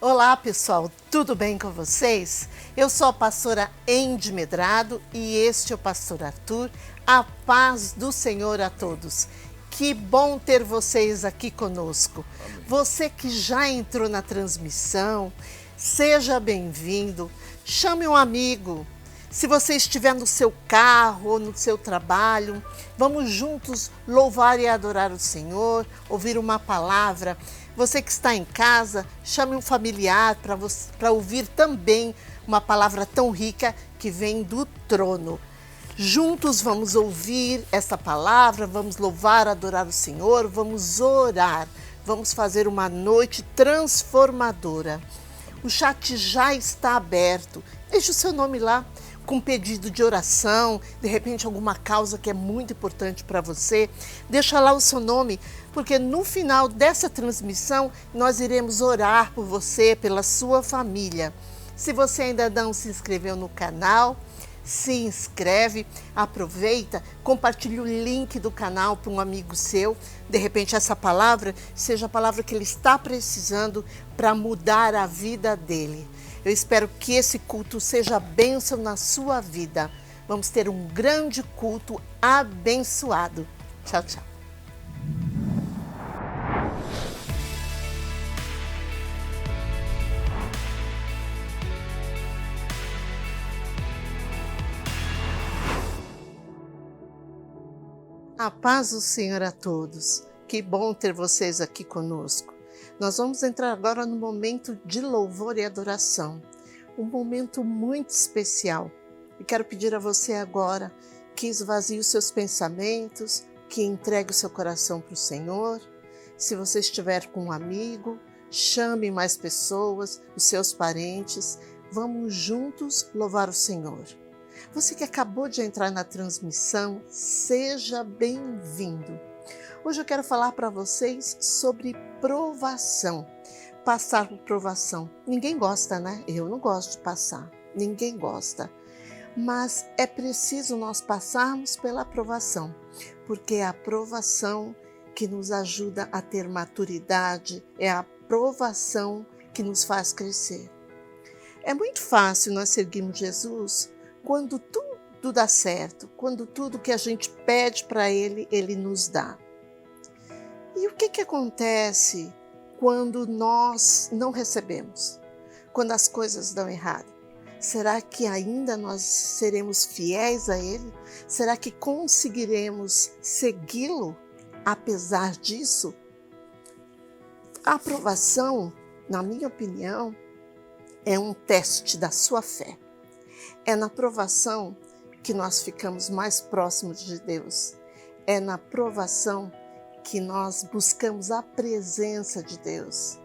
Olá pessoal, tudo bem com vocês? Eu sou a pastora Endy Medrado e este é o pastor Arthur. A paz do Senhor a todos. Que bom ter vocês aqui conosco. Amém. Você que já entrou na transmissão, seja bem-vindo. Chame um amigo. Se você estiver no seu carro ou no seu trabalho, vamos juntos louvar e adorar o Senhor, ouvir uma palavra. Você que está em casa, chame um familiar para ouvir também uma palavra tão rica que vem do trono. Juntos vamos ouvir essa palavra, vamos louvar, adorar o Senhor, vamos orar, vamos fazer uma noite transformadora. O chat já está aberto, deixe o seu nome lá, com pedido de oração, de repente alguma causa que é muito importante para você, deixa lá o seu nome, porque no final dessa transmissão nós iremos orar por você, pela sua família. Se você ainda não se inscreveu no canal, se inscreve, aproveita, compartilhe o link do canal para um amigo seu. De repente essa palavra seja a palavra que ele está precisando para mudar a vida dele. Eu espero que esse culto seja bênção na sua vida. Vamos ter um grande culto abençoado. Tchau, tchau. A paz do Senhor a todos. Que bom ter vocês aqui conosco. Nós vamos entrar agora no momento de louvor e adoração. Um momento muito especial. E quero pedir a você agora que esvazie os seus pensamentos, que entregue o seu coração para o Senhor. Se você estiver com um amigo, chame mais pessoas, os seus parentes. Vamos juntos louvar o Senhor. Você que acabou de entrar na transmissão, seja bem-vindo. Hoje eu quero falar para vocês sobre provação. Passar por provação. Ninguém gosta, né? Eu não gosto de passar. Ninguém gosta. Mas é preciso nós passarmos pela provação, porque é a provação que nos ajuda a ter maturidade, é a provação que nos faz crescer. É muito fácil nós seguirmos Jesus quando tudo dá certo, quando tudo que a gente pede para Ele, Ele nos dá. E o que acontece quando nós não recebemos? Quando as coisas dão errado? Será que ainda nós seremos fiéis a Ele? Será que conseguiremos segui-lo apesar disso? A aprovação, na minha opinião, é um teste da sua fé. É na provação que nós ficamos mais próximos de Deus. É na provação que nós buscamos a presença de Deus.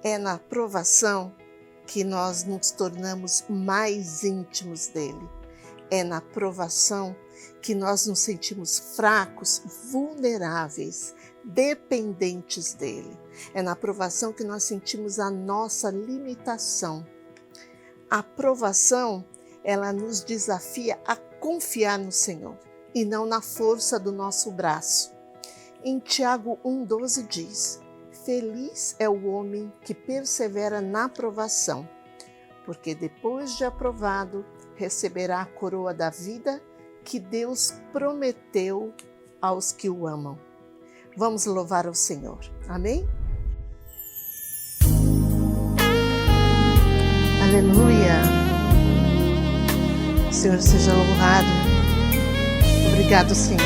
É na provação que nós nos tornamos mais íntimos dele. É na provação que nós nos sentimos fracos, vulneráveis, dependentes dele. É na provação que nós sentimos a nossa limitação. A provação, ela nos desafia a confiar no Senhor e não na força do nosso braço. Em Tiago 1,12 diz: Feliz é o homem que persevera na provação, porque depois de aprovado receberá a coroa da vida que Deus prometeu aos que o amam. Vamos louvar ao Senhor. Amém? Aleluia! O Senhor seja louvado. Obrigado, Senhor.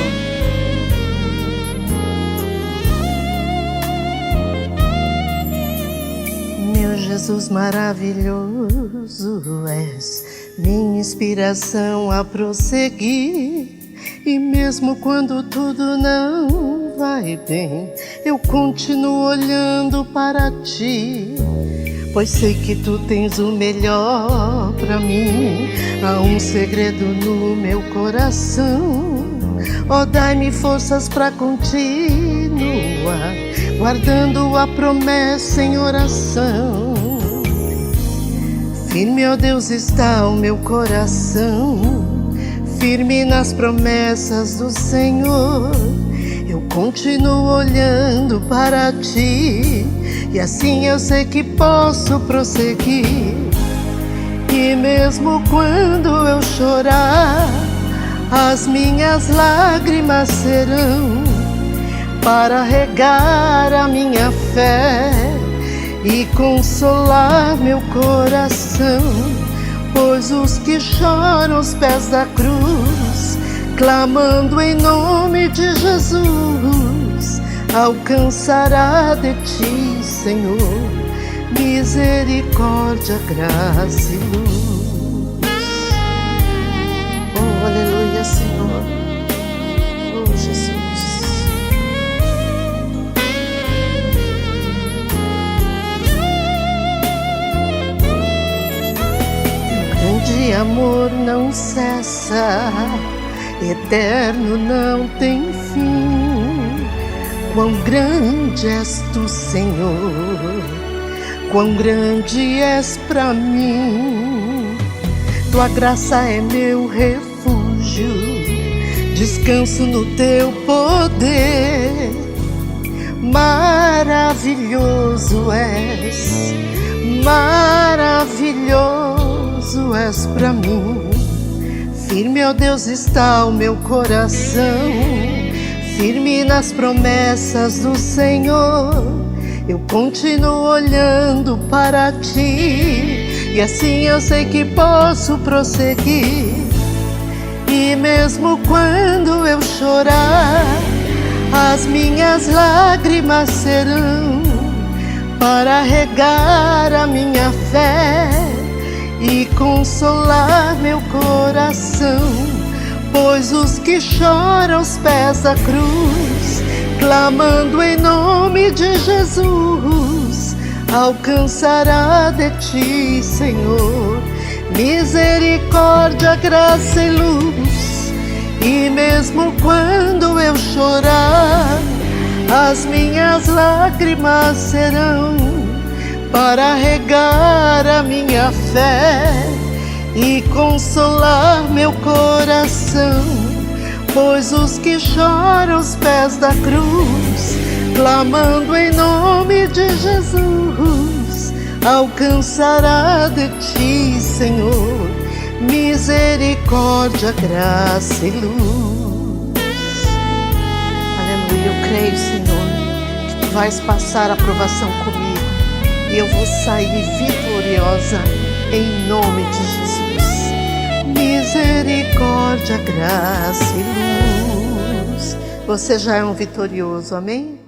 Meu Jesus maravilhoso és, minha inspiração a prosseguir. E mesmo quando tudo não vai bem, eu continuo olhando para ti. Pois sei que tu tens o melhor pra mim. Há um segredo no meu coração. Oh, dai-me forças pra continuar, guardando a promessa em oração. Firme, ó Deus, está o meu coração, firme nas promessas do Senhor. Eu continuo olhando para ti, e assim eu sei que posso prosseguir. E mesmo quando eu chorar, as minhas lágrimas serão para regar a minha fé e consolar meu coração. Pois os que choram aos pés da cruz, clamando em nome de Jesus, alcançará de ti, Senhor, misericórdia, graça e luz. Oh, aleluia, Senhor. Oh, Jesus. De amor não cessa, eterno não tem fim. Quão grande és tu, Senhor, quão grande és pra mim. Tua graça é meu refúgio, descanso no teu poder. Maravilhoso és, maravilhoso és pra mim. Firme, ó Deus, está o meu coração, firme nas promessas do Senhor. Eu continuo olhando para ti, e assim eu sei que posso prosseguir. E mesmo quando eu chorar, as minhas lágrimas serão para regar a minha fé e consolar meu coração. Pois os que choram aos pés da cruz, clamando em nome de Jesus, alcançará de ti, Senhor, misericórdia, graça e luz. E mesmo quando eu chorar, as minhas lágrimas serão para regar a minha fé e consolar meu coração. Pois os que choram aos pés da cruz, clamando em nome de Jesus, alcançará de ti, Senhor, misericórdia, graça e luz. Aleluia, eu creio, Senhor, que tu vais passar a provação comigo e eu vou sair vitoriosa em nome de Jesus. Misericórdia, graça e luz. Você já é um vitorioso, amém?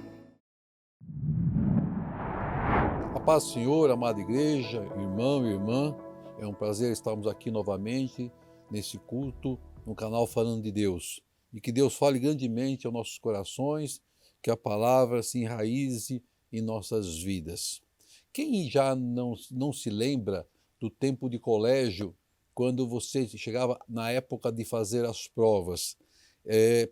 A paz do Senhor, amada igreja, irmão e irmã, é um prazer estarmos aqui novamente nesse culto, no canal Falando de Deus. E que Deus fale grandemente aos nossos corações, que a palavra se enraize em nossas vidas. Quem já não se lembra do tempo de colégio, quando você chegava na época de fazer as provas?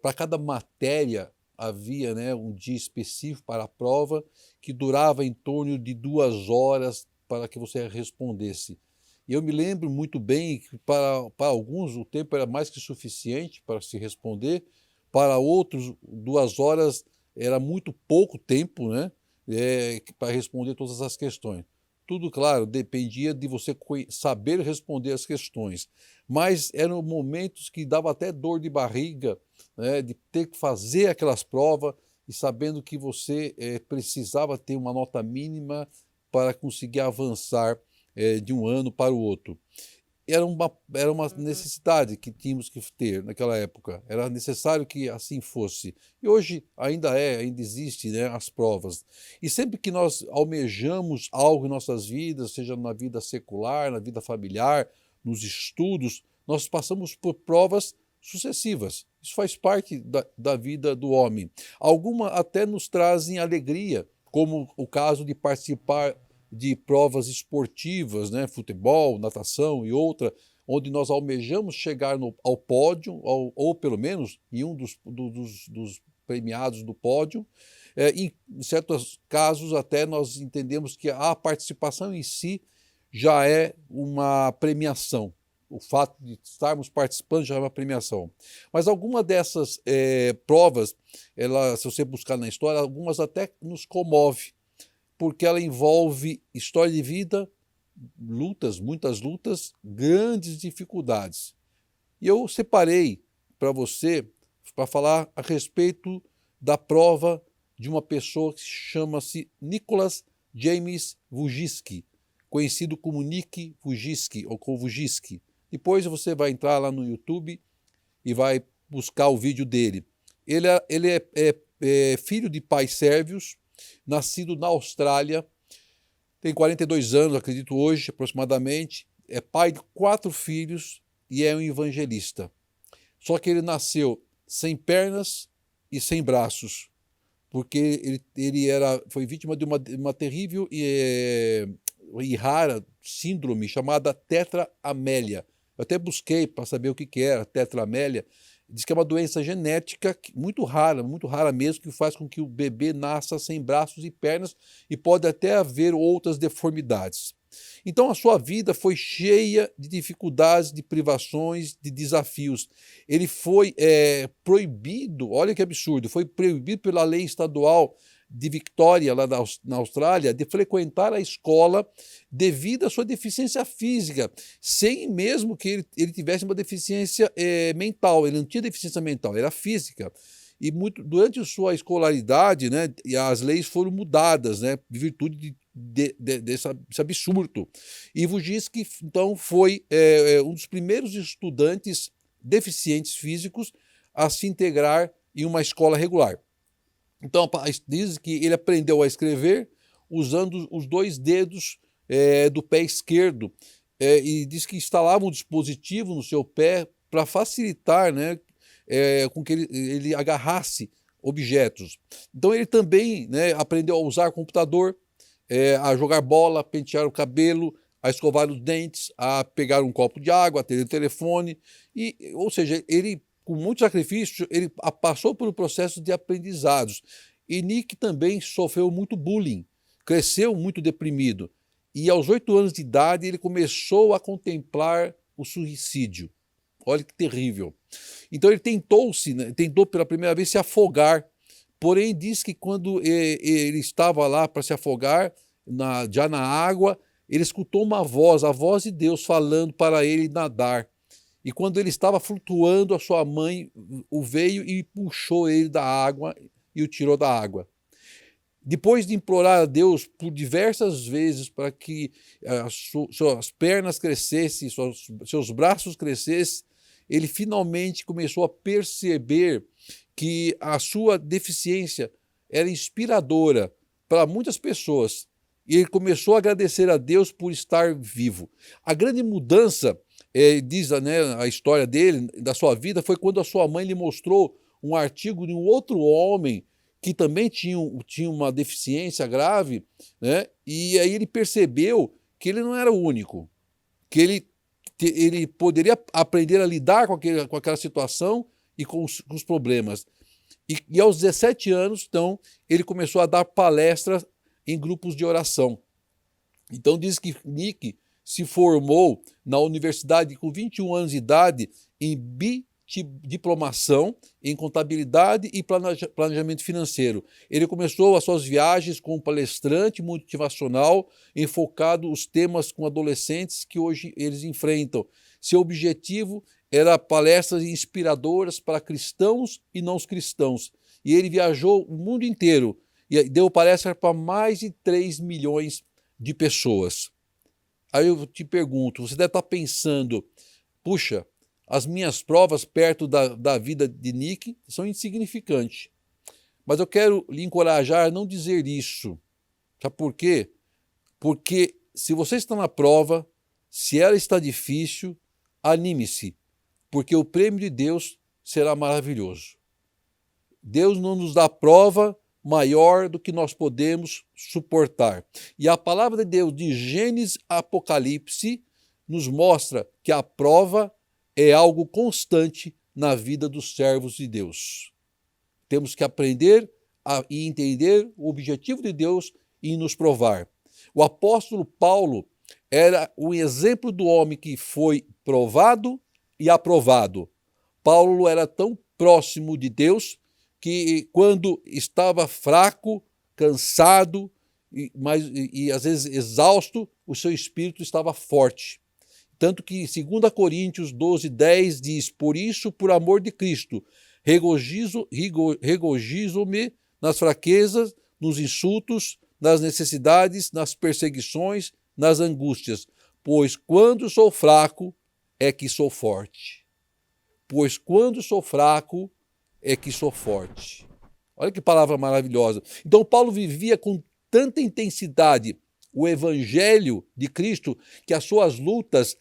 Para cada matéria havia, um dia específico para a prova, que durava em torno de 2 horas para que você respondesse. E eu me lembro muito bem que para alguns o tempo era mais que suficiente para se responder, para outros 2 horas era muito pouco tempo, para responder todas as questões. Tudo, claro, dependia de você saber responder as questões, mas eram momentos que dava até dor de barriga, de ter que fazer aquelas provas e sabendo que você precisava ter uma nota mínima para conseguir avançar de um ano para o outro. Era uma necessidade que tínhamos que ter naquela época, era necessário que assim fosse. E hoje ainda existe, as provas. E sempre que nós almejamos algo em nossas vidas, seja na vida secular, na vida familiar, nos estudos, nós passamos por provas sucessivas. Isso faz parte da vida do homem. Algumas até nos trazem alegria, como o caso de participar de provas esportivas, futebol, natação e outra, onde nós almejamos chegar ao pódio, ou pelo menos em um dos premiados do pódio. Em certos casos até nós entendemos que a participação em si já é uma premiação. o fato de estarmos participando já é uma premiação. Mas alguma dessas provas, se você buscar na história, algumas até nos comove, porque ela envolve história de vida, lutas, muitas lutas, grandes dificuldades. E eu separei para você, para falar a respeito da prova de uma pessoa que chama-se Nicholas James Vujicic, conhecido como Nick Vujicic ou Vujicic. Depois você vai entrar lá no YouTube e vai buscar o vídeo dele. Ele é filho de pais sérvios, nascido na Austrália, tem 42 anos, acredito hoje, aproximadamente, é pai de 4 filhos e é um evangelista. Só que ele nasceu sem pernas e sem braços, porque ele foi vítima de uma terrível e rara síndrome chamada tetraamélia. Eu até busquei para saber o que era tetraamélia. Diz que é uma doença genética muito rara mesmo, que faz com que o bebê nasça sem braços e pernas e pode até haver outras deformidades. Então a sua vida foi cheia de dificuldades, de privações, de desafios. Ele foi proibido, olha que absurdo, foi proibido pela lei estadual de Victoria, lá na Austrália, de frequentar a escola devido à sua deficiência física, sem mesmo que ele tivesse uma deficiência mental. Ele não tinha deficiência mental, era física. E durante a sua escolaridade, né, as leis foram mudadas, né, em virtude desse absurdo. E Vujicic, então, foi um dos primeiros estudantes deficientes físicos a se integrar em uma escola regular. Então, diz que ele aprendeu a escrever usando os 2 dedos do pé esquerdo e diz que instalava um dispositivo no seu pé para facilitar, né, com que ele agarrasse objetos. Então, ele também, né, aprendeu a usar computador, a jogar bola, a pentear o cabelo, a escovar os dentes, a pegar um copo de água, a ter o telefone. Ou seja, ele, com muito sacrifício, ele passou por um processo de aprendizados. E Nick também sofreu muito bullying, cresceu muito deprimido. E aos 8 anos de idade ele começou a contemplar o suicídio. Olha que terrível. Então ele tentou pela primeira vez se afogar, porém diz que quando ele estava lá para se afogar, já na água, ele escutou uma voz, a voz de Deus falando para ele nadar. E quando ele estava flutuando, a sua mãe o veio e puxou ele da água e o tirou da água. Depois de implorar a Deus por diversas vezes para que suas pernas crescessem, seus braços crescessem, ele finalmente começou a perceber que a sua deficiência era inspiradora para muitas pessoas. E ele começou a agradecer a Deus por estar vivo. A grande mudança, diz, né, a história dele, da sua vida, foi quando a sua mãe lhe mostrou um artigo de um outro homem que também tinha uma deficiência grave, né? E aí ele percebeu que ele não era o único, que ele poderia aprender a lidar com aquela situação e com os problemas. E aos 17 anos, então, ele começou a dar palestras em grupos de oração. Então diz que Nick se formou na universidade com 21 anos de idade em diplomação em contabilidade e planejamento financeiro. Ele começou as suas viagens como palestrante motivacional, enfocado os temas com adolescentes que hoje eles enfrentam. Seu objetivo era palestras inspiradoras para cristãos e não cristãos. E ele viajou o mundo inteiro e deu palestra para mais de 3 milhões de pessoas. Aí eu te pergunto, você deve estar pensando, puxa, as minhas provas perto da vida de Nick são insignificantes. Mas eu quero lhe encorajar a não dizer isso. Sabe por quê? Porque se você está na prova, se ela está difícil, anime-se, porque o prêmio de Deus será maravilhoso. Deus não nos dá prova maior do que nós podemos suportar. E a palavra de Deus de Gênesis a Apocalipse nos mostra que a prova é algo constante na vida dos servos de Deus. Temos que aprender e entender o objetivo de Deus e nos provar. O apóstolo Paulo era um exemplo do homem que foi provado e aprovado. Paulo era tão próximo de Deus que quando estava fraco, cansado e às vezes exausto, o seu espírito estava forte. Tanto que 2 Coríntios 12:10 diz: por isso, por amor de Cristo, regozijo-me nas fraquezas, nos insultos, nas necessidades, nas perseguições, nas angústias, pois quando sou fraco é que sou forte. Pois quando sou fraco é que sou forte. Olha que palavra maravilhosa. Então Paulo vivia com tanta intensidade o evangelho de Cristo que as suas lutas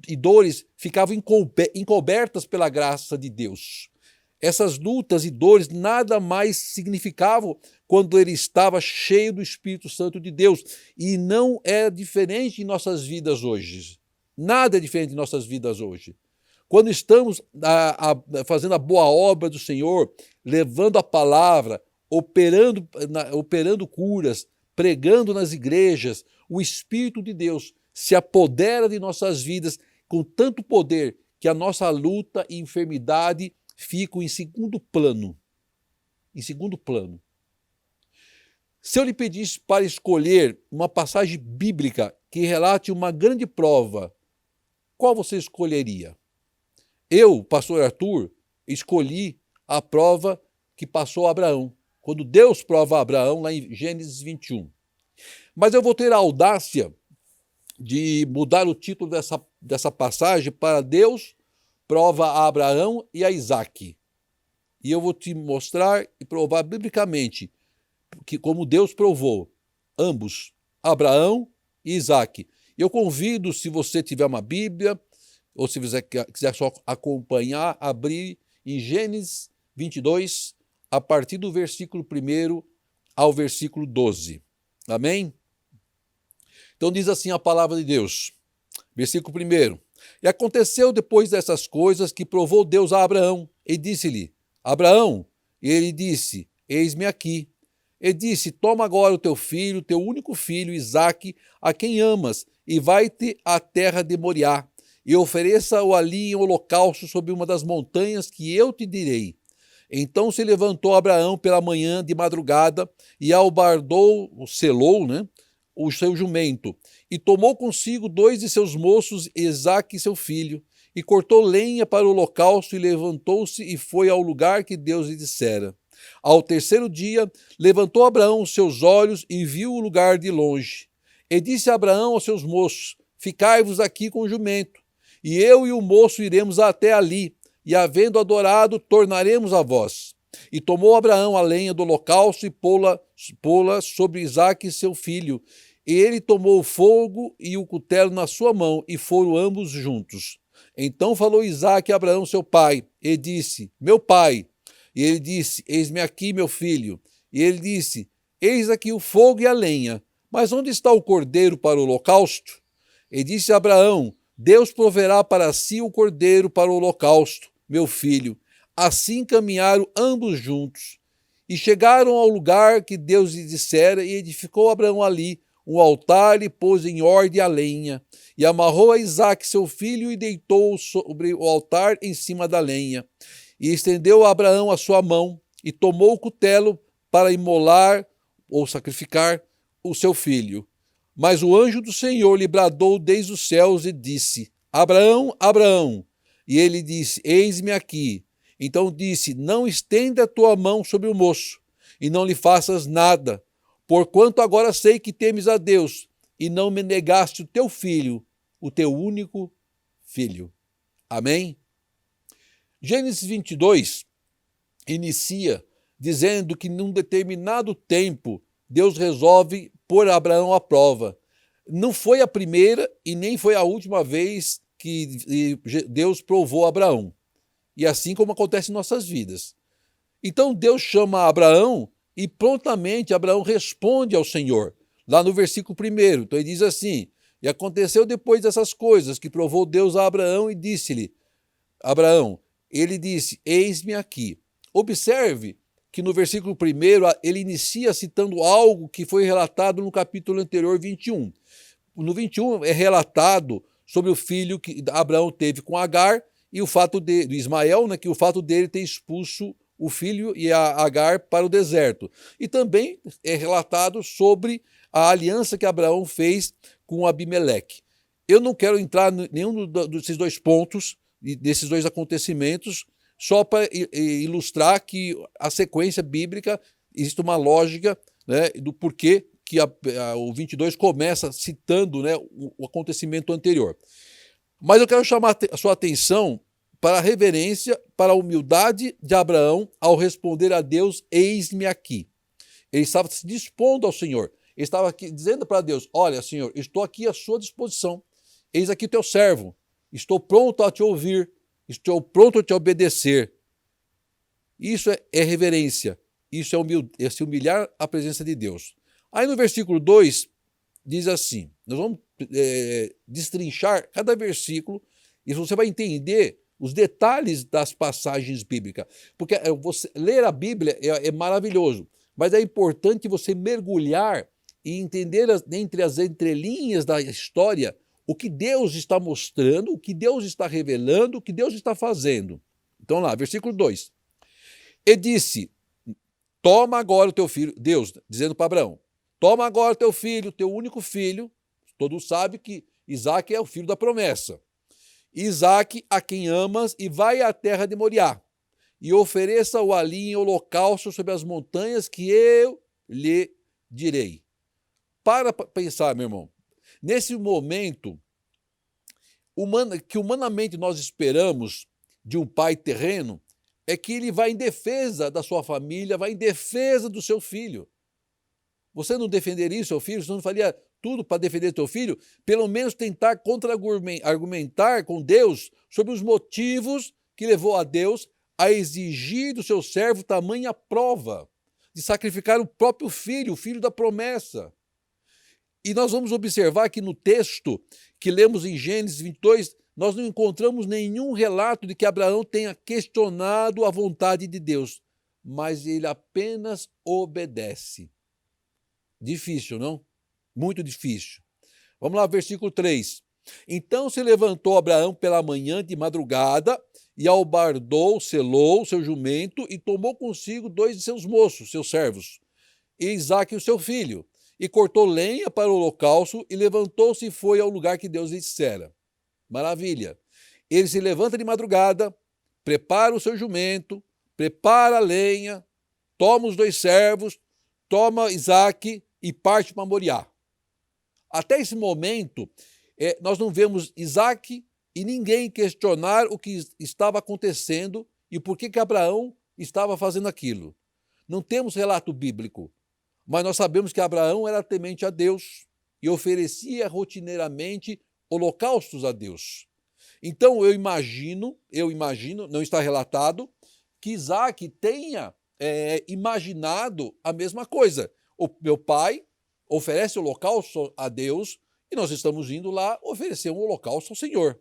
e dores ficavam encobertas pela graça de Deus. Essas lutas e dores nada mais significavam quando ele estava cheio do Espírito Santo de Deus. E não é diferente em nossas vidas hoje. Nada é diferente em nossas vidas hoje. Quando estamos fazendo a boa obra do Senhor, levando a palavra, operando curas, pregando nas igrejas, o Espírito de Deus se apodera de nossas vidas com tanto poder que a nossa luta e enfermidade ficam em segundo plano. Em segundo plano. Se eu lhe pedisse para escolher uma passagem bíblica que relate uma grande prova, qual você escolheria? Eu, pastor Arthur, escolhi a prova que passou Abraão, quando Deus prova Abraão lá em Gênesis 21. Mas eu vou ter a audácia de mudar o título dessa passagem para Deus prova a Abraão e a Isaque. E eu vou te mostrar e provar biblicamente que como Deus provou ambos, Abraão e Isaque. Eu convido, se você tiver uma Bíblia, ou se você quiser só acompanhar, abrir em Gênesis 22, a partir do versículo 1 ao versículo 12. Amém? Então diz assim a palavra de Deus, versículo 1. E aconteceu depois dessas coisas que provou Deus a Abraão, e disse-lhe, Abraão, e ele disse, eis-me aqui. E disse, toma agora o teu filho, teu único filho, Isaque, a quem amas, e vai-te à terra de Moriá, e ofereça-o ali em holocausto sobre uma das montanhas que eu te direi. Então se levantou Abraão pela manhã de madrugada, e albardou, selou, o seu jumento, e tomou consigo 2 de seus moços, Isaque seu filho, e cortou lenha para o holocausto, e levantou-se e foi ao lugar que Deus lhe dissera. Ao terceiro dia, levantou Abraão os seus olhos e viu o lugar de longe. E disse Abraão aos seus moços, ficai-vos aqui com o jumento, e eu e o moço iremos até ali, e havendo adorado, tornaremos a vós. E tomou Abraão a lenha do holocausto e pô-la sobre Isaque seu filho. E ele tomou o fogo e o cutelo na sua mão, e foram ambos juntos. Então falou Isaque a Abraão seu pai, e disse, meu pai. E ele disse, eis-me aqui, meu filho. E ele disse, eis aqui o fogo e a lenha, mas onde está o cordeiro para o holocausto? E disse Abraão, Deus proverá para si o cordeiro para o holocausto, meu filho. Assim caminharam ambos juntos. E chegaram ao lugar que Deus lhe dissera, e edificou Abraão ali um altar e pôs em ordem a lenha. E amarrou a Isaque seu filho e deitou-o sobre o altar em cima da lenha. E estendeu a Abraão a sua mão e tomou o cutelo para imolar ou sacrificar o seu filho. Mas o anjo do Senhor lhe bradou desde os céus e disse, Abraão, Abraão. E ele disse, eis-me aqui. Então disse, não estenda a tua mão sobre o moço e não lhe faças nada, porquanto agora sei que temes a Deus e não me negaste o teu filho, o teu único filho. Amém? Gênesis 22 inicia dizendo que num determinado tempo Deus resolve pôr Abraão à prova. Não foi a primeira e nem foi a última vez que Deus provou Abraão. E assim como acontece em nossas vidas. Então Deus chama Abraão e prontamente Abraão responde ao Senhor. Lá no versículo 1, então ele diz assim, e aconteceu depois dessas coisas que provou Deus a Abraão e disse-lhe, Abraão, ele disse, eis-me aqui. Observe que no versículo 1 ele inicia citando algo que foi relatado no capítulo anterior, 21. no 21 é relatado sobre o filho que Abraão teve com Agar e o fato de Ismael, né, que o fato dele ter expulso o filho e a Agar para o deserto. E também é relatado sobre a aliança que Abraão fez com Abimeleque. Eu não quero entrar em nenhum desses dois pontos, desses dois acontecimentos, só para ilustrar que a sequência bíblica, existe uma lógica, né, do porquê que o 22 começa citando, né, o acontecimento anterior. Mas eu quero chamar a sua atenção para a reverência, para a humildade de Abraão ao responder a Deus, eis-me aqui. Ele estava se dispondo ao Senhor. Ele estava aqui dizendo para Deus, olha, Senhor, estou aqui à sua disposição. Eis aqui teu servo. Estou pronto a te ouvir. Estou pronto a te obedecer. Isso é reverência. Isso é se humilhar à presença de Deus. Aí no versículo 2 diz assim, nós vamos destrinchar cada versículo e você vai entender os detalhes das passagens bíblicas. Porque você ler a Bíblia é maravilhoso, mas é importante você mergulhar e entender entre as entrelinhas da história o que Deus está mostrando, o que Deus está revelando, o que Deus está fazendo. Então lá, versículo 2. E disse, toma agora o teu filho, Deus dizendo para Abraão, toma agora o teu filho, teu único filho, todos sabem que Isaque é o filho da promessa. Isaque, a quem amas, e vai à terra de Moriá, e ofereça-o ali em holocausto sobre as montanhas que eu lhe direi. Para pensar, meu irmão, nesse momento, que humanamente nós esperamos de um pai terreno, é que ele vai em defesa da sua família, vai em defesa do seu filho. Você não defenderia o seu filho? Você não faria tudo para defender o seu filho? Pelo menos tentar contra-argumentar com Deus sobre os motivos que levou a Deus a exigir do seu servo tamanha prova de sacrificar o próprio filho, o filho da promessa. E nós vamos observar que no texto que lemos em Gênesis 22, nós não encontramos nenhum relato de que Abraão tenha questionado a vontade de Deus, mas ele apenas obedece. Difícil, não? Muito difícil. Vamos lá, versículo 3. Então se levantou Abraão pela manhã de madrugada e albardou, selou seu jumento e tomou consigo 2 de seus moços, seus servos, e Isaque o seu filho, e cortou lenha para o holocausto e levantou-se e foi ao lugar que Deus lhe dissera. Maravilha. Ele se levanta de madrugada, prepara o seu jumento, prepara a lenha, toma os 2 servos, toma Isaque e parte para Moriá. Até esse momento, nós não vemos Isaque e ninguém questionar o que estava acontecendo e por que Abraão estava fazendo aquilo. Não temos relato bíblico, mas nós sabemos que Abraão era temente a Deus e oferecia rotineiramente holocaustos a Deus. Então eu imagino, não está relatado, que Isaque tenha imaginado a mesma coisa. O meu pai oferece o holocausto a Deus e nós estamos indo lá oferecer um holocausto ao Senhor.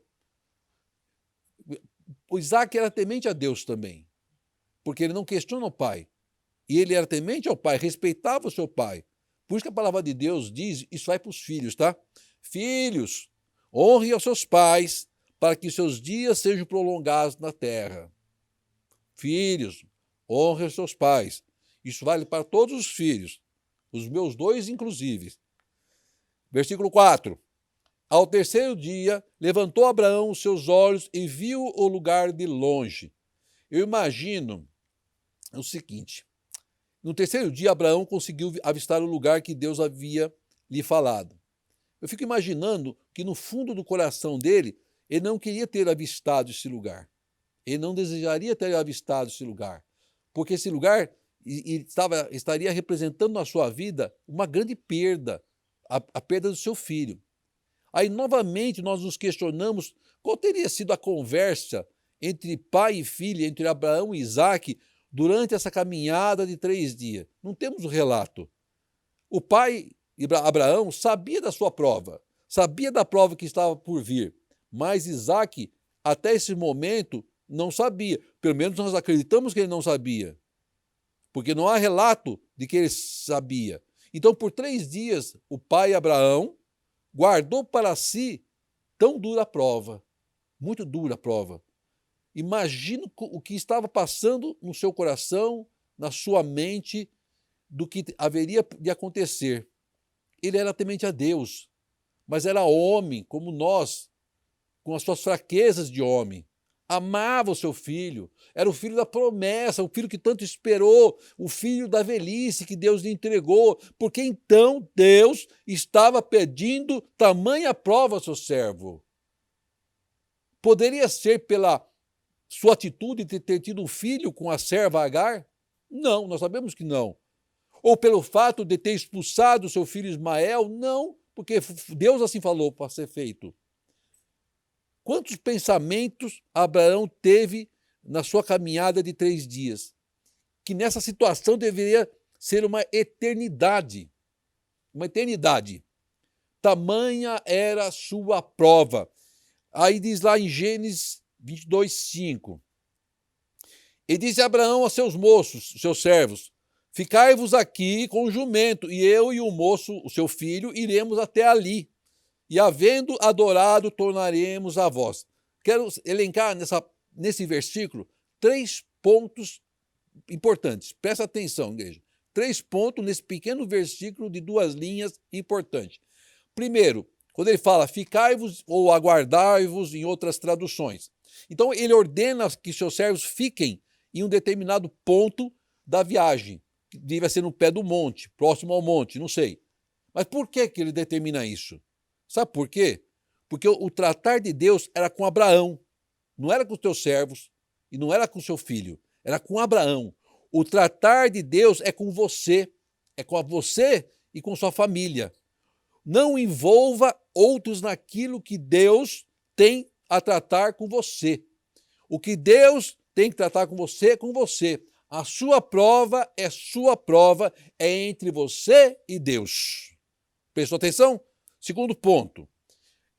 O Isaque era temente a Deus também, porque ele não questiona o pai. E ele era temente ao pai, respeitava o seu pai. Por isso que a palavra de Deus diz, isso vai para os filhos, tá? Filhos, honrem aos seus pais, para que seus dias sejam prolongados na terra. Filhos, honrem os seus pais. Isso vale para todos os filhos. Os meus 2, inclusive. Versículo 4. Ao terceiro dia, levantou Abraão os seus olhos e viu o lugar de longe. Eu imagino o seguinte. No terceiro dia, Abraão conseguiu avistar o lugar que Deus havia lhe falado. Eu fico imaginando que no fundo do coração dele, ele não queria ter avistado esse lugar. Ele não desejaria ter avistado esse lugar. Porque esse lugar estaria representando na sua vida uma grande perda, a perda do seu filho. Aí, novamente, nós nos questionamos qual teria sido a conversa entre pai e filho, entre Abraão e Isaque, durante essa caminhada de 3 dias. Não temos o relato. O pai, Abraão, sabia da sua prova, sabia da prova que estava por vir, mas Isaque, até esse momento, não sabia. Pelo menos nós acreditamos que ele não sabia, porque não há relato de que ele sabia. Então, por 3 dias, o pai Abraão guardou para si tão dura prova, muito dura prova. Imagina o que estava passando no seu coração, na sua mente, do que haveria de acontecer. Ele era temente a Deus, mas era homem como nós, com as suas fraquezas de homem. Amava o seu filho, era o filho da promessa, o filho que tanto esperou, o filho da velhice que Deus lhe entregou, porque então Deus estava pedindo tamanha prova ao seu servo. Poderia ser pela sua atitude de ter tido um filho com a serva Agar? Não, nós sabemos que não. Ou pelo fato de ter expulsado o seu filho Ismael? Não, porque Deus assim falou para ser feito. Quantos pensamentos Abraão teve na sua caminhada de 3 dias? Que nessa situação deveria ser uma eternidade. Uma eternidade. Tamanha era a sua prova. Aí diz lá em Gênesis 22:5. E disse Abraão aos seus moços, seus servos: ficai-vos aqui com o jumento, e eu e o moço, o seu filho, iremos até ali. E havendo adorado, tornaremos a vós. Quero elencar nesse versículo 3 pontos importantes. Presta atenção, igreja. 3 pontos nesse pequeno versículo de 2 linhas importantes. Primeiro, quando ele fala ficai-vos ou aguardai-vos em outras traduções. Então ele ordena que seus servos fiquem em um determinado ponto da viagem, que devia ser no pé do monte, próximo ao monte, não sei. Mas por que ele determina isso? Sabe por quê? Porque o tratar de Deus era com Abraão, não era com os teus servos e não era com seu filho, era com Abraão. O tratar de Deus é com você e com sua família. Não envolva outros naquilo que Deus tem a tratar com você. O que Deus tem que tratar com você é com você. A sua prova, é entre você e Deus. Prestou atenção? Segundo ponto,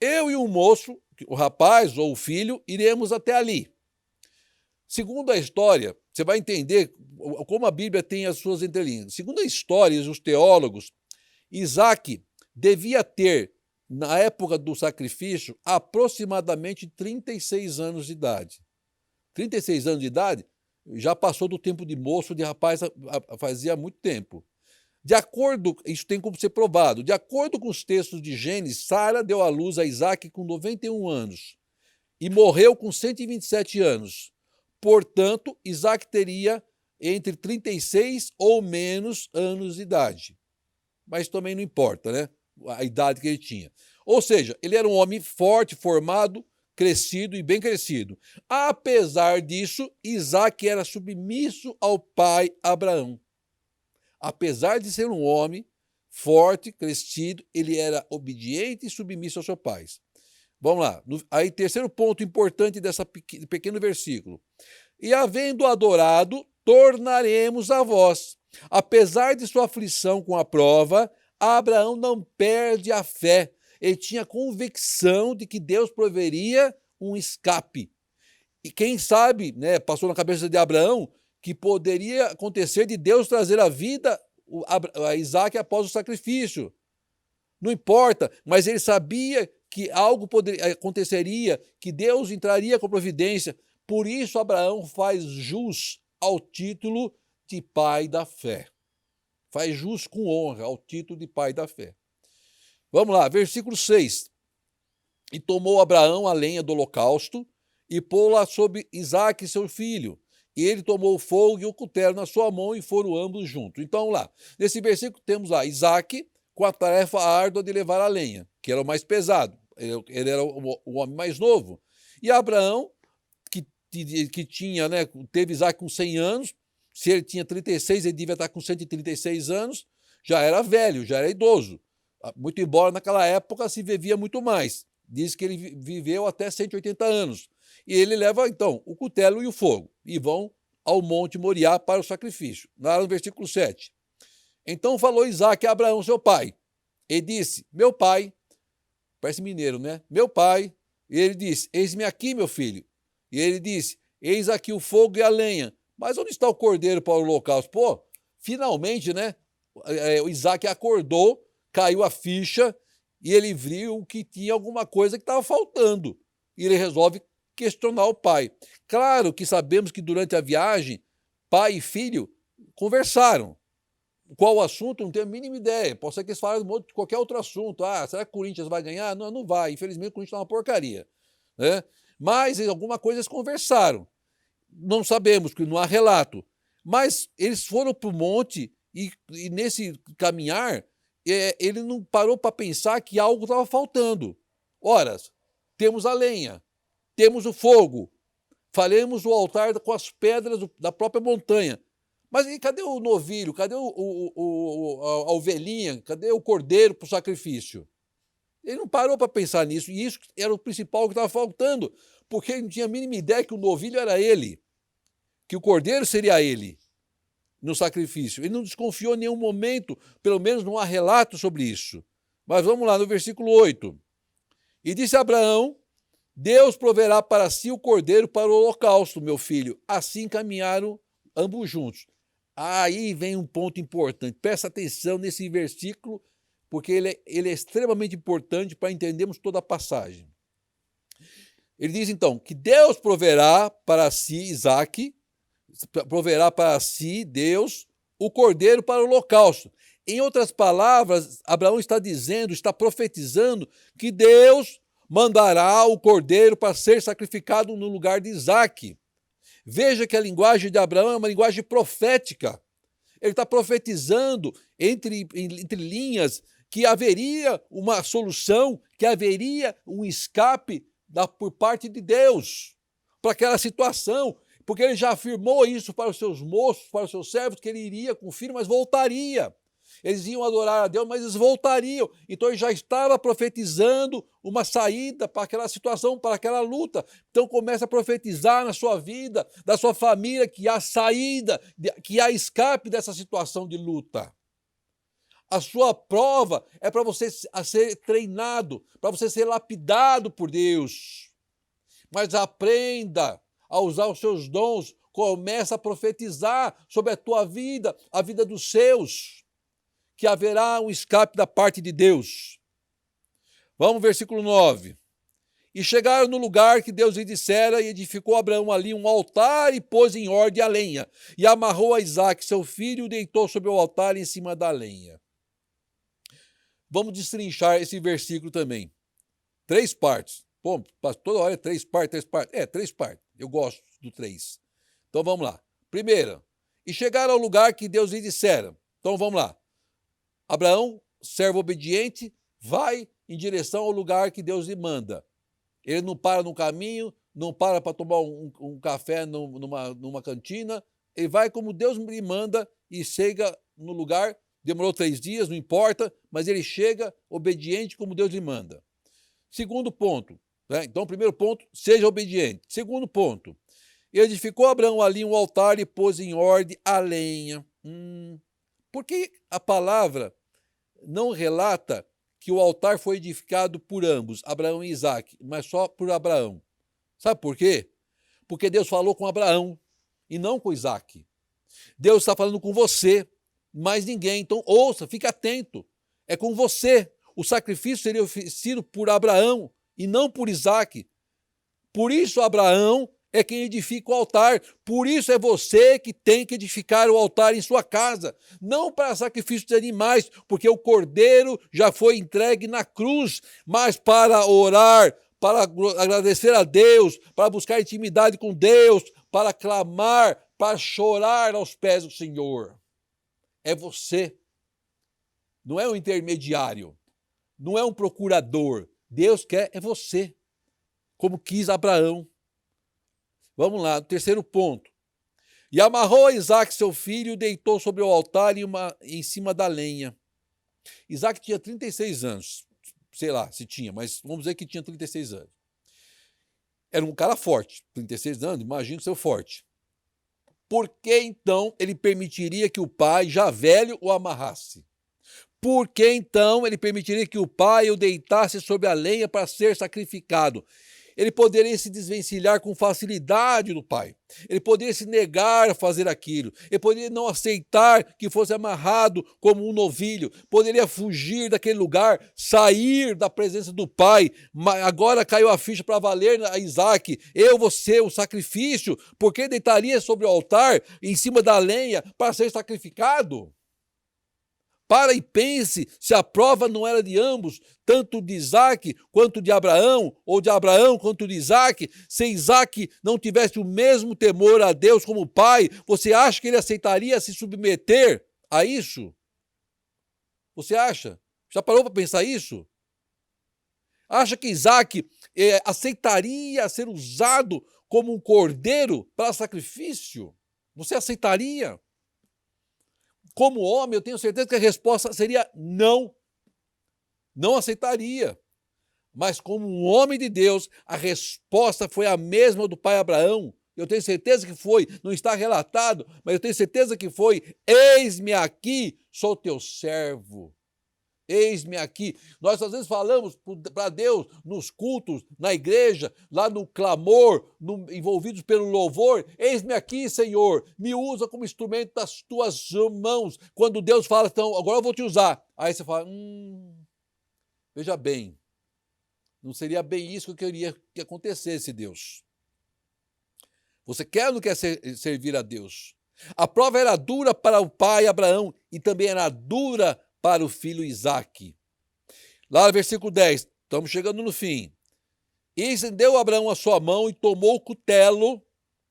eu e o moço, o rapaz ou o filho, iremos até ali. Segundo a história, você vai entender como a Bíblia tem as suas entrelinhas. Segundo a história, os teólogos, Isaac devia ter, na época do sacrifício, aproximadamente 36 anos de idade. 36 anos de idade já passou do tempo de moço, de rapaz, fazia muito tempo. De acordo, isso tem como ser provado, de acordo com os textos de Gênesis, Sara deu à luz a Isaac com 91 anos e morreu com 127 anos. Portanto, Isaac teria entre 36 ou menos anos de idade. Mas também não importa, né? A idade que ele tinha. Ou seja, ele era um homem forte, formado, crescido e bem crescido. Apesar disso, Isaac era submisso ao pai Abraão. Apesar de ser um homem forte, crescido, ele era obediente e submisso aos seus pais. Vamos lá. Aí, terceiro ponto importante desse pequeno versículo. E havendo adorado, tornaremos a vós. Apesar de sua aflição com a prova, Abraão não perde a fé. Ele tinha convicção de que Deus proveria um escape. E quem sabe, né, passou na cabeça de Abraão que poderia acontecer de Deus trazer a vida a Isaac após o sacrifício. Não importa, mas ele sabia que algo aconteceria, que Deus entraria com providência. Por isso Abraão faz jus ao título de pai da fé. Faz jus com honra ao título de pai da fé. Vamos lá, versículo 6. E tomou Abraão a lenha do holocausto e pô-la sobre Isaque, seu filho. E ele tomou o fogo e o cutelo na sua mão e foram ambos juntos. Então lá, nesse versículo temos lá Isaque com a tarefa árdua de levar a lenha, que era o mais pesado. Ele era o homem mais novo. E Abraão, que tinha, né, teve Isaque com 100 anos, se ele tinha 36, ele devia estar com 136 anos, já era velho, já era idoso. Muito embora naquela época se vivia muito mais. Diz que ele viveu até 180 anos. E ele leva, então, o cutelo e o fogo, e vão ao monte Moriá para o sacrifício. Lá no versículo 7. Então falou Isaque a Abraão, seu pai, e disse, meu pai, parece mineiro, né? Meu pai. E ele disse, eis-me aqui, meu filho. E ele disse, eis aqui o fogo e a lenha. Mas onde está o cordeiro para o holocausto? Pô, finalmente, né? O Isaque acordou, caiu a ficha, e ele viu que tinha alguma coisa que estava faltando. E ele resolve questionar o pai. Claro que sabemos que durante a viagem, pai e filho conversaram. Qual o assunto? Não tenho a mínima ideia. Pode ser que eles falaram de qualquer outro assunto. Ah, será que o Corinthians vai ganhar? Não, não vai. Infelizmente o Corinthians é uma porcaria. Né? Mas alguma coisa eles conversaram. Não sabemos, porque não há relato. Mas eles foram para o monte e nesse caminhar, ele não parou para pensar que algo estava faltando. Ora, temos a lenha, temos o fogo, faremos o altar com as pedras da própria montanha. Mas e cadê o novilho? Cadê a ovelhinha? Cadê o cordeiro para o sacrifício? Ele não parou para pensar nisso, e isso era o principal que estava faltando, porque ele não tinha a mínima ideia que o novilho era ele, que o cordeiro seria ele no sacrifício. Ele não desconfiou em nenhum momento, pelo menos não há relato sobre isso. Mas vamos lá no versículo 8. E disse a Abraão: Deus proverá para si o cordeiro para o holocausto, meu filho. Assim caminharam ambos juntos. Aí vem um ponto importante. Presta atenção nesse versículo, porque ele é extremamente importante para entendermos toda a passagem. Ele diz então que Deus proverá para si Isaque, proverá para si, Deus, o cordeiro para o holocausto. Em outras palavras, Abraão está dizendo, está profetizando que Deus mandará o cordeiro para ser sacrificado no lugar de Isaque. Veja que a linguagem de Abraão é uma linguagem profética. Ele está profetizando entre linhas que haveria uma solução, que haveria um escape por parte de Deus para aquela situação, porque ele já afirmou isso para os seus moços, para os seus servos, que ele iria com o filho, mas voltaria. Eles iam adorar a Deus, mas eles voltariam. Então ele já estava profetizando uma saída para aquela situação, para aquela luta. Então começa a profetizar na sua vida, da sua família, que há saída, que há escape dessa situação de luta. A sua prova é para você ser treinado, para você ser lapidado por Deus. Mas aprenda a usar os seus dons, começa a profetizar sobre a tua vida, a vida dos seus, que haverá um escape da parte de Deus. Vamos, versículo 9. E chegaram no lugar que Deus lhe dissera, e edificou Abraão ali um altar e pôs em ordem a lenha, e amarrou a Isaque, seu filho, e o deitou sobre o altar em cima da lenha. Vamos destrinchar esse versículo também. 3 partes. Pô, toda hora é 3 partes, 3 partes. 3 partes. Eu gosto do 3. Então vamos lá. Primeira, e chegaram ao lugar que Deus lhe dissera. Então vamos lá. Abraão, servo obediente, vai em direção ao lugar que Deus lhe manda. Ele não para no caminho, não para tomar um café numa cantina. Ele vai como Deus lhe manda e chega no lugar. Demorou 3 dias, não importa, mas ele chega obediente como Deus lhe manda. Segundo ponto, né? Então, primeiro ponto, seja obediente. Segundo ponto, edificou Abraão ali um altar e pôs em ordem a lenha. Por que a palavra não relata que o altar foi edificado por ambos, Abraão e Isaque, mas só por Abraão? Sabe por quê? Porque Deus falou com Abraão e não com Isaque. Deus está falando com você, mais ninguém. Então, ouça, fique atento. É com você. O sacrifício seria oferecido por Abraão e não por Isaque. Por isso, Abraão é quem edifica o altar. Por isso é você que tem que edificar o altar em sua casa. Não para sacrifício de animais, porque o cordeiro já foi entregue na cruz, mas para orar, para agradecer a Deus, para buscar intimidade com Deus, para clamar, para chorar aos pés do Senhor. É você. Não é um intermediário. Não é um procurador. Deus quer é você. Como quis Abraão. Vamos lá, terceiro ponto. E amarrou a Isaque, seu filho, e o deitou sobre o altar em cima da lenha. Isaque tinha 36 anos. Sei lá se tinha, mas vamos dizer que tinha 36 anos. Era um cara forte. 36 anos, imagina ser forte. Por que então ele permitiria que o pai, já velho, o amarrasse? Por que então ele permitiria que o pai o deitasse sobre a lenha para ser sacrificado? ele poderia se desvencilhar com facilidade do pai. Ele poderia se negar a fazer aquilo. Ele poderia não aceitar que fosse amarrado como um novilho. Poderia fugir daquele lugar, sair da presença do pai. Mas agora caiu a ficha para valer a Isaac. Eu vou ser o sacrifício, porque deitaria sobre o altar, em cima da lenha, para ser sacrificado. Para e pense se a prova não era de ambos, tanto de Isaac quanto de Abraão, ou de Abraão quanto de Isaac. Se Isaac não tivesse o mesmo temor a Deus como pai, você acha que ele aceitaria se submeter a isso? Você acha? Já parou para pensar isso? Acha que Isaac aceitaria ser usado como um cordeiro para sacrifício? Você aceitaria? Como homem, eu tenho certeza que a resposta seria não. Não aceitaria. Mas como um homem de Deus, a resposta foi a mesma do pai Abraão. Eu tenho certeza que foi, não está relatado, mas eu tenho certeza que foi: eis-me aqui, sou teu servo. Eis-me aqui. Nós às vezes falamos para Deus nos cultos, na igreja, lá no clamor, envolvidos pelo louvor: eis-me aqui, Senhor, me usa como instrumento das tuas mãos. Quando Deus fala, então, agora eu vou te usar. Aí você fala, veja bem, não seria bem isso que eu queria que acontecesse, Deus. Você quer ou não quer servir a Deus? A prova era dura para o pai Abraão e também era dura para o filho Isaque. Lá no versículo 10, estamos chegando no fim. E estendeu Abraão a sua mão e tomou o cutelo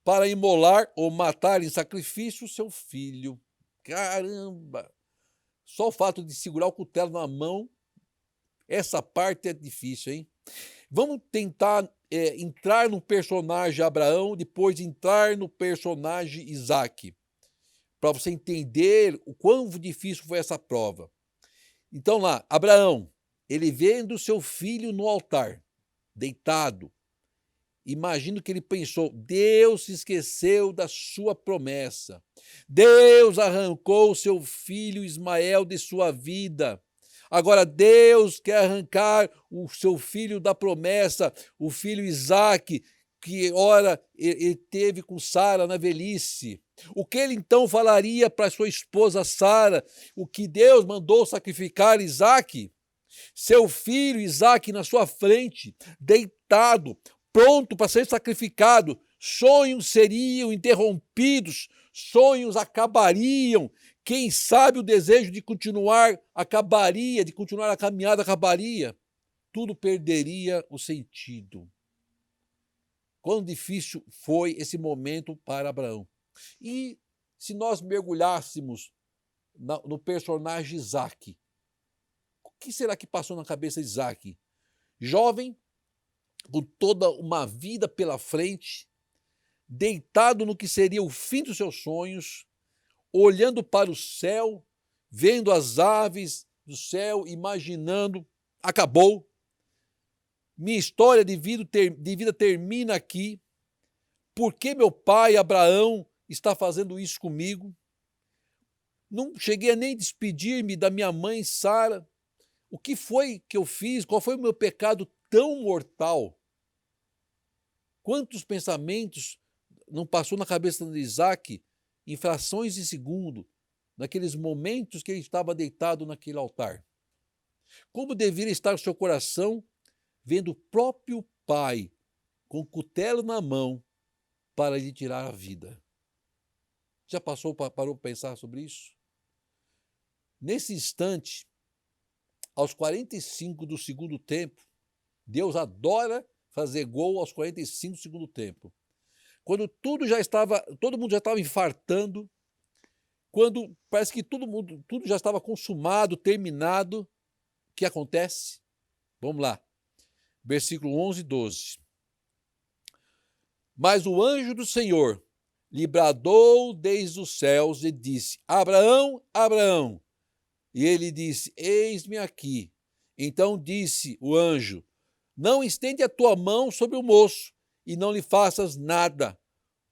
para imolar ou matar em sacrifício o seu filho. Caramba! Só o fato de segurar o cutelo na mão, essa parte é difícil, hein? Vamos tentar entrar no personagem Abraão, depois entrar no personagem Isaque, para você entender o quão difícil foi essa prova. Então lá, Abraão, ele vendo seu filho no altar, deitado, imagino que ele pensou: Deus se esqueceu da sua promessa. Deus arrancou seu filho Ismael de sua vida. Agora Deus quer arrancar o seu filho da promessa, o filho Isaque, que ora ele teve com Sara na velhice. O que ele então falaria para sua esposa Sara? O que Deus mandou sacrificar Isaque? Seu filho Isaque na sua frente, deitado, pronto para ser sacrificado. Sonhos seriam interrompidos, sonhos acabariam. Quem sabe o desejo de continuar acabaria, de continuar a caminhada acabaria. Tudo perderia o sentido. Quão difícil foi esse momento para Abraão. E se nós mergulhássemos no personagem Isaque, o que será que passou na cabeça de Isaque? Jovem, com toda uma vida pela frente, deitado no que seria o fim dos seus sonhos, olhando para o céu, vendo as aves do céu, imaginando, acabou. Minha história de vida termina aqui. Por que meu pai Abraão está fazendo isso comigo? Não cheguei a nem despedir-me da minha mãe Sara. O que foi que eu fiz? Qual foi o meu pecado tão mortal? Quantos pensamentos não passou na cabeça de Isaque em frações de segundo, naqueles momentos que ele estava deitado naquele altar? Como deveria estar o seu coração vendo o próprio pai com o cutelo na mão para lhe tirar a vida? Já parou para pensar sobre isso? Nesse instante, aos 45 do segundo tempo, Deus adora fazer gol aos 45 do segundo tempo. Quando todo mundo já estava infartando, quando parece que tudo já estava consumado, terminado, o que acontece? Vamos lá. Versículo 11 e 12. Mas o anjo do Senhor lhe bradou desde os céus e disse: Abraão, Abraão. E ele disse: eis-me aqui. Então disse o anjo: não estende a tua mão sobre o moço e não lhe faças nada,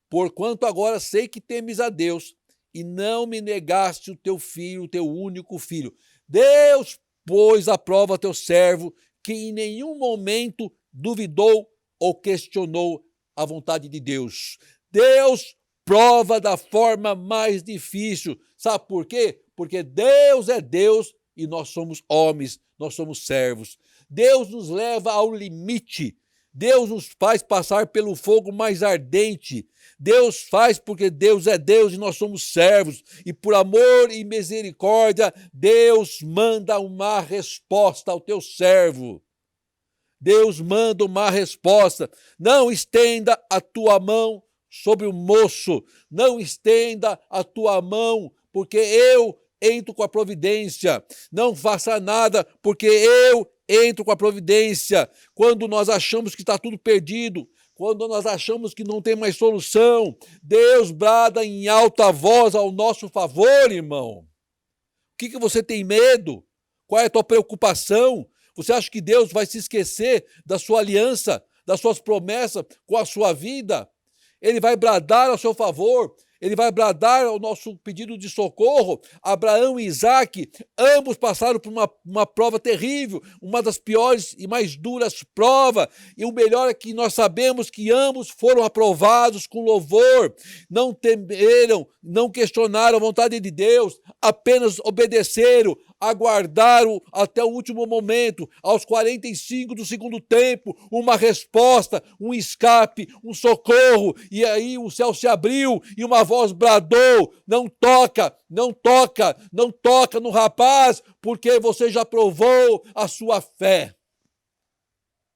porquanto agora sei que temes a Deus e não me negaste o teu filho, o teu único filho. Deus pôs à prova teu servo, que em nenhum momento duvidou ou questionou a vontade de Deus. Deus prova da forma mais difícil. Sabe por quê? Porque Deus é Deus e nós somos homens, nós somos servos. Deus nos leva ao limite. Deus nos faz passar pelo fogo mais ardente. Deus faz porque Deus é Deus e nós somos servos. E por amor e misericórdia, Deus manda uma resposta ao teu servo. Deus manda uma resposta. Não estenda a tua mão sobre o moço. Não estenda a tua mão, porque eu entro com a providência. Não faça nada, porque eu entro com a providência. Quando nós achamos que está tudo perdido, quando nós achamos que não tem mais solução, Deus brada em alta voz ao nosso favor, irmão. O que você tem medo? Qual é a tua preocupação? Você acha que Deus vai se esquecer da sua aliança, das suas promessas com a sua vida? Ele vai bradar ao seu favor. Ele vai bradar ao nosso pedido de socorro. Abraão e Isaque, ambos passaram por uma prova terrível, uma das piores e mais duras provas. E o melhor é que nós sabemos que ambos foram aprovados com louvor. Não temeram, não questionaram a vontade de Deus, apenas obedeceram, aguardaram até o último momento, aos 45 do segundo tempo, uma resposta, um escape, um socorro, e aí o céu se abriu e uma voz bradou: não toca, não toca, não toca no rapaz, porque você já provou a sua fé.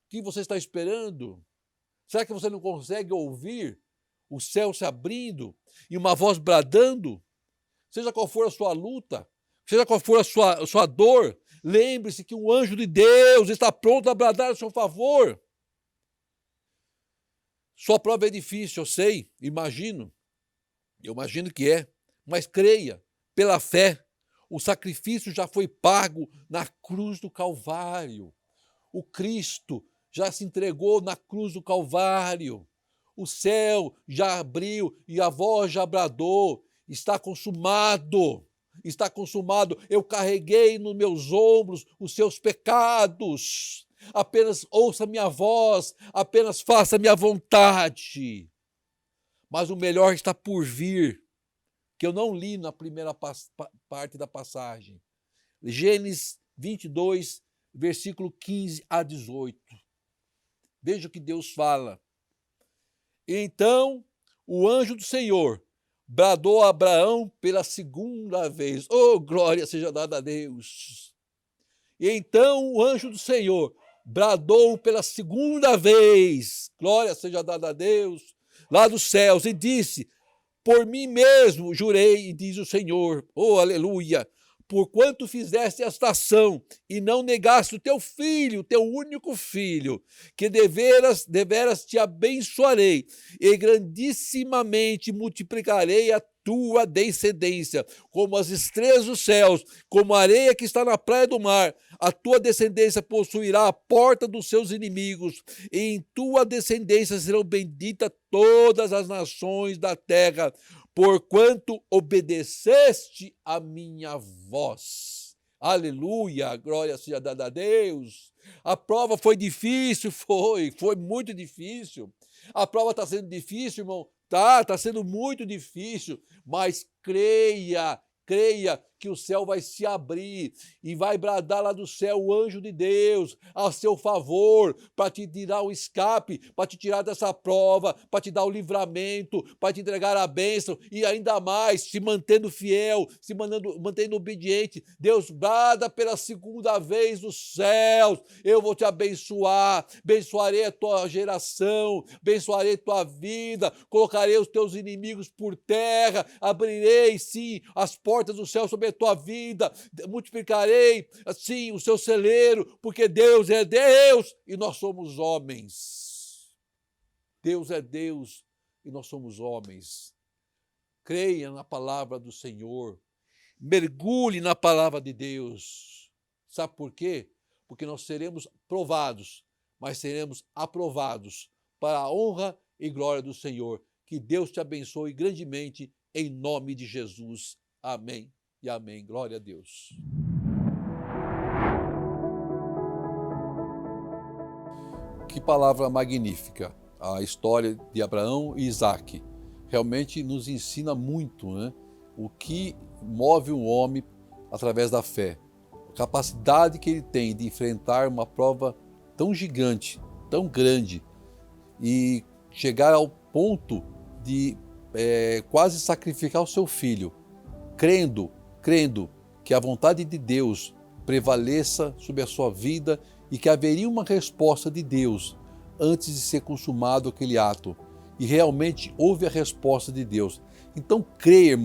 O que você está esperando? Será que você não consegue ouvir o céu se abrindo e uma voz bradando? Seja qual for a sua luta, seja qual for a sua dor, lembre-se que o anjo de Deus está pronto a bradar a seu favor. Sua prova é difícil, eu sei, imagino. Eu imagino que é, mas creia, pela fé, o sacrifício já foi pago na cruz do Calvário. O Cristo já se entregou na cruz do Calvário. O céu já abriu e a voz já bradou. Está consumado. Está consumado. Eu carreguei nos meus ombros os seus pecados. Apenas ouça minha voz, apenas faça minha vontade. Mas o melhor está por vir, que eu não li na primeira parte da passagem. Gênesis 22, versículo 15 a 18. Veja o que Deus fala. Então o anjo do Senhor bradou a Abraão pela segunda vez. Oh, glória seja dada a Deus. E então o anjo do Senhor bradou pela segunda vez. Glória seja dada a Deus. Lá dos céus, e disse: por mim mesmo jurei, diz o Senhor, oh aleluia, porquanto fizeste esta ação e não negaste o teu filho, teu único filho, que deveras te abençoarei e grandissimamente multiplicarei a tua descendência, como as estrelas dos céus, como a areia que está na praia do mar. A tua descendência possuirá a porta dos seus inimigos, e em tua descendência serão benditas todas as nações da terra, porquanto obedeceste a minha voz. Aleluia, glória seja dada a Deus. A prova foi difícil, foi muito difícil. A prova está sendo difícil, irmão. Está sendo muito difícil, mas creia que o céu vai se abrir e vai bradar lá do céu o anjo de Deus a seu favor, para te tirar o escape, para te tirar dessa prova, para te dar o livramento, para te entregar a bênção e ainda mais, se mantendo fiel, se mantendo obediente. Deus brada pela segunda vez dos céus: eu vou te abençoar, abençoarei a tua geração, abençoarei a tua vida, colocarei os teus inimigos por terra, abrirei sim as portas do céu sobre a tua vida, multiplicarei assim o seu celeiro, porque Deus é Deus e nós somos homens. Deus é Deus e nós somos homens. Creia na palavra do Senhor, mergulhe na palavra de Deus. Sabe por quê? Porque nós seremos provados, mas seremos aprovados para a honra e glória do Senhor. Que Deus te abençoe grandemente em nome de Jesus. Amém e amém. Glória a Deus. Que palavra magnífica, a história de Abraão e Isaque. Realmente nos ensina muito, né? O que move o homem através da fé. A capacidade que ele tem de enfrentar uma prova tão gigante, tão grande, e chegar ao ponto de quase sacrificar o seu filho, crendo que a vontade de Deus prevaleça sobre a sua vida e que haveria uma resposta de Deus antes de ser consumado aquele ato. E realmente houve a resposta de Deus. Então creia,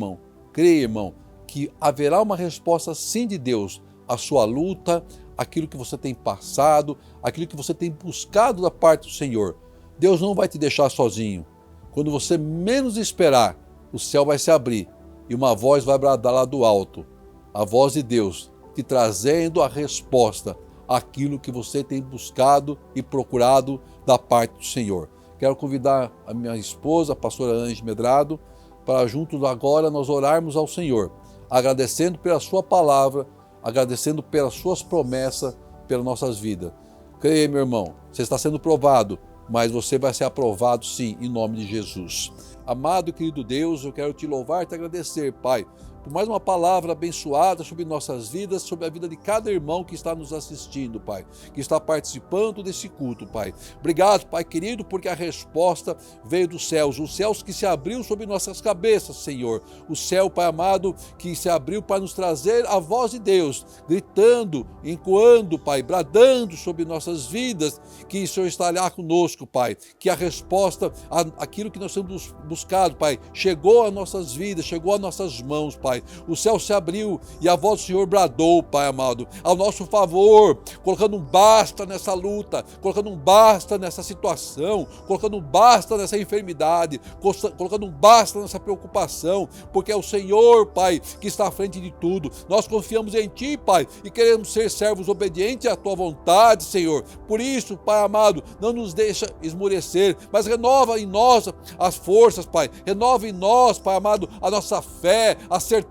irmão, que haverá uma resposta sim de Deus à sua luta, aquilo que você tem passado, aquilo que você tem buscado da parte do Senhor. Deus não vai te deixar sozinho. Quando você menos esperar, o céu vai se abrir e uma voz vai bradar lá do alto. A voz de Deus te trazendo a resposta àquilo que você tem buscado e procurado da parte do Senhor. Quero convidar a minha esposa, a pastora Ângela Medrado, para juntos agora nós orarmos ao Senhor, agradecendo pela sua palavra, agradecendo pelas suas promessas, pelas nossas vidas. Creia, meu irmão, você está sendo provado, mas você vai ser aprovado sim, em nome de Jesus. Amado e querido Deus, eu quero te louvar e te agradecer, Pai, por mais uma palavra abençoada sobre nossas vidas, sobre a vida de cada irmão que está nos assistindo, Pai, que está participando desse culto, Pai. Obrigado, Pai querido, porque a resposta veio dos céus, os céus que se abriu sobre nossas cabeças, Senhor. O céu, Pai amado, que se abriu para nos trazer a voz de Deus, gritando, encoando, Pai, bradando sobre nossas vidas, que o Senhor estará conosco, Pai, que a resposta àquilo que nós temos buscado, Pai, chegou às nossas vidas, chegou às nossas mãos, Pai. O céu se abriu e a voz do Senhor bradou, Pai amado, ao nosso favor, colocando um basta nessa luta, colocando um basta nessa situação, colocando um basta nessa enfermidade, colocando um basta nessa preocupação, porque é o Senhor, Pai, que está à frente de tudo. Nós confiamos em Ti, Pai, e queremos ser servos obedientes à Tua vontade, Senhor. Por isso, Pai amado, não nos deixa esmorecer, mas renova em nós as forças, Pai. Renova em nós, Pai amado, a nossa fé, a certeza,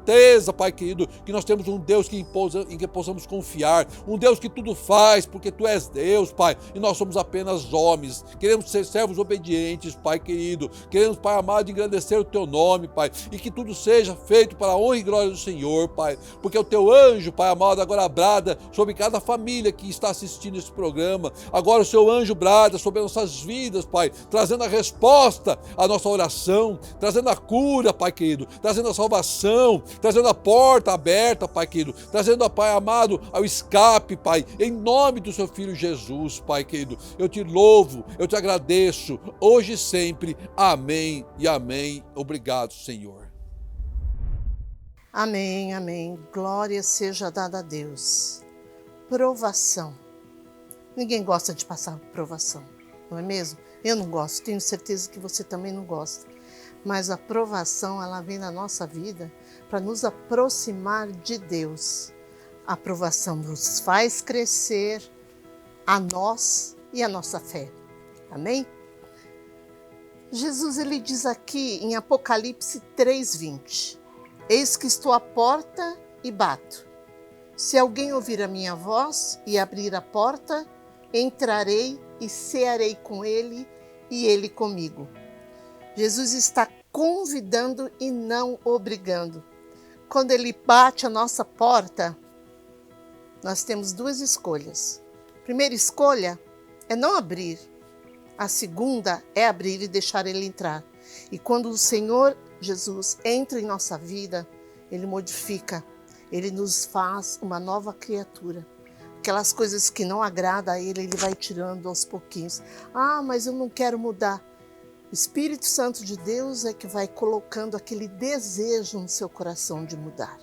Pai querido, que nós temos um Deus em que possamos confiar, um Deus que tudo faz, porque Tu és Deus, Pai, e nós somos apenas homens. Queremos ser servos obedientes, Pai querido. Queremos, Pai amado, engrandecer o Teu nome, Pai, e que tudo seja feito para a honra e glória do Senhor, Pai, porque o Teu anjo, Pai amado, agora brada sobre cada família que está assistindo esse programa. Agora o Seu anjo brada sobre as nossas vidas, Pai, trazendo a resposta à nossa oração, trazendo a cura, Pai querido, trazendo a salvação, trazendo a porta aberta, Pai querido, trazendo, Pai amado, ao escape, Pai, em nome do Seu Filho Jesus, Pai querido. Eu Te louvo, eu Te agradeço, hoje e sempre. Amém e amém. Obrigado, Senhor. Amém, amém. Glória seja dada a Deus. Provação. Ninguém gosta de passar por provação, não é mesmo? Eu não gosto, tenho certeza que você também não gosta. Mas a provação, ela vem na nossa vida para nos aproximar de Deus. A provação nos faz crescer a nós e a nossa fé. Amém? Jesus, ele diz aqui em Apocalipse 3:20, eis que estou à porta e bato. Se alguém ouvir a minha voz e abrir a porta, entrarei e cearei com ele e ele comigo. Jesus está convidando e não obrigando. Quando ele bate a nossa porta, nós temos duas escolhas. A primeira escolha é não abrir. A segunda é abrir e deixar ele entrar. E quando o Senhor Jesus entra em nossa vida, ele modifica, ele nos faz uma nova criatura. Aquelas coisas que não agradam a ele, ele vai tirando aos pouquinhos. Ah, mas eu não quero mudar. O Espírito Santo de Deus é que vai colocando aquele desejo no seu coração de mudar.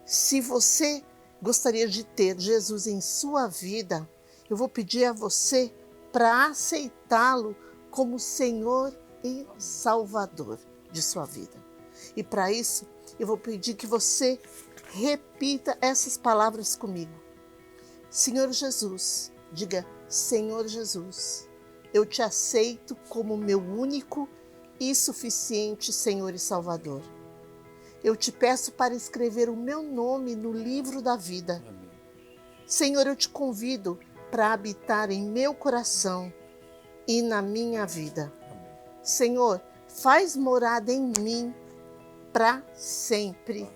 Se você gostaria de ter Jesus em sua vida, eu vou pedir a você para aceitá-lo como Senhor e Salvador de sua vida. E para isso, eu vou pedir que você repita essas palavras comigo. Senhor Jesus, diga, Senhor Jesus, eu te aceito como meu único e suficiente Senhor e Salvador. Eu te peço para escrever o meu nome no livro da vida. Amém. Senhor, eu te convido para habitar em meu coração e na minha vida. Senhor, faz morada em mim para sempre.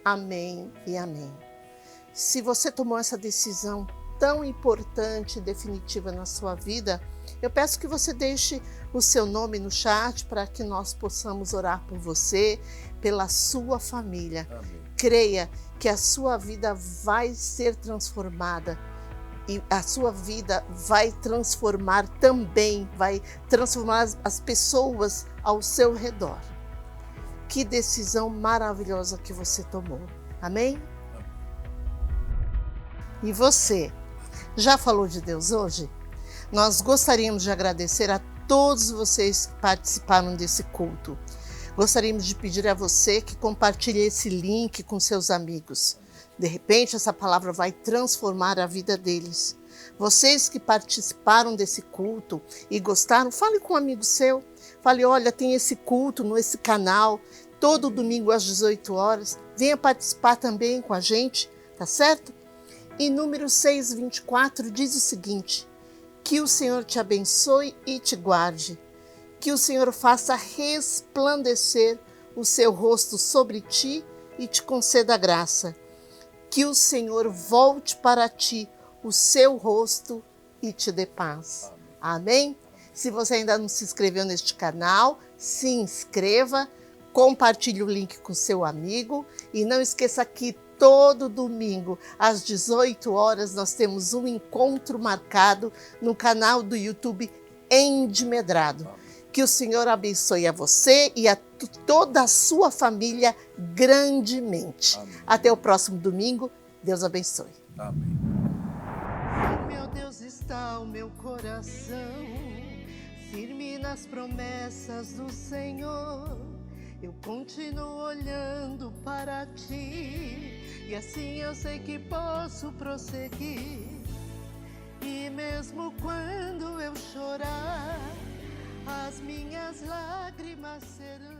Amém e amém. Se você tomou essa decisão tão importante e definitiva na sua vida, eu peço que você deixe o seu nome no chat para que nós possamos orar por você, pela sua família. Amém. Creia que a sua vida vai ser transformada e a sua vida vai transformar também, vai transformar as pessoas ao seu redor. Que decisão maravilhosa que você tomou. Amém? E você, já falou de Deus hoje? Nós gostaríamos de agradecer a todos vocês que participaram desse culto. Gostaríamos de pedir a você que compartilhe esse link com seus amigos. De repente, essa palavra vai transformar a vida deles. Vocês que participaram desse culto e gostaram, fale com um amigo seu. Fale, olha, tem esse culto nesse canal, todo domingo às 18 horas. Venha participar também com a gente, tá certo? E número 624 diz o seguinte: que o Senhor te abençoe e te guarde. Que o Senhor faça resplandecer o seu rosto sobre ti e te conceda graça. Que o Senhor volte para ti o seu rosto e te dê paz. Amém? Se você ainda não se inscreveu neste canal, se inscreva, compartilhe o link com seu amigo e não esqueça que todo domingo, às 18 horas, nós temos um encontro marcado no canal do YouTube Endimedrado. Que o Senhor abençoe a você e a toda a sua família grandemente. Amém. Até o próximo domingo. Deus abençoe. Amém. Em meu Deus está o meu coração, firme nas promessas do Senhor. Eu continuo olhando para ti e assim eu sei que posso prosseguir. E mesmo quando eu chorar, as minhas lágrimas serão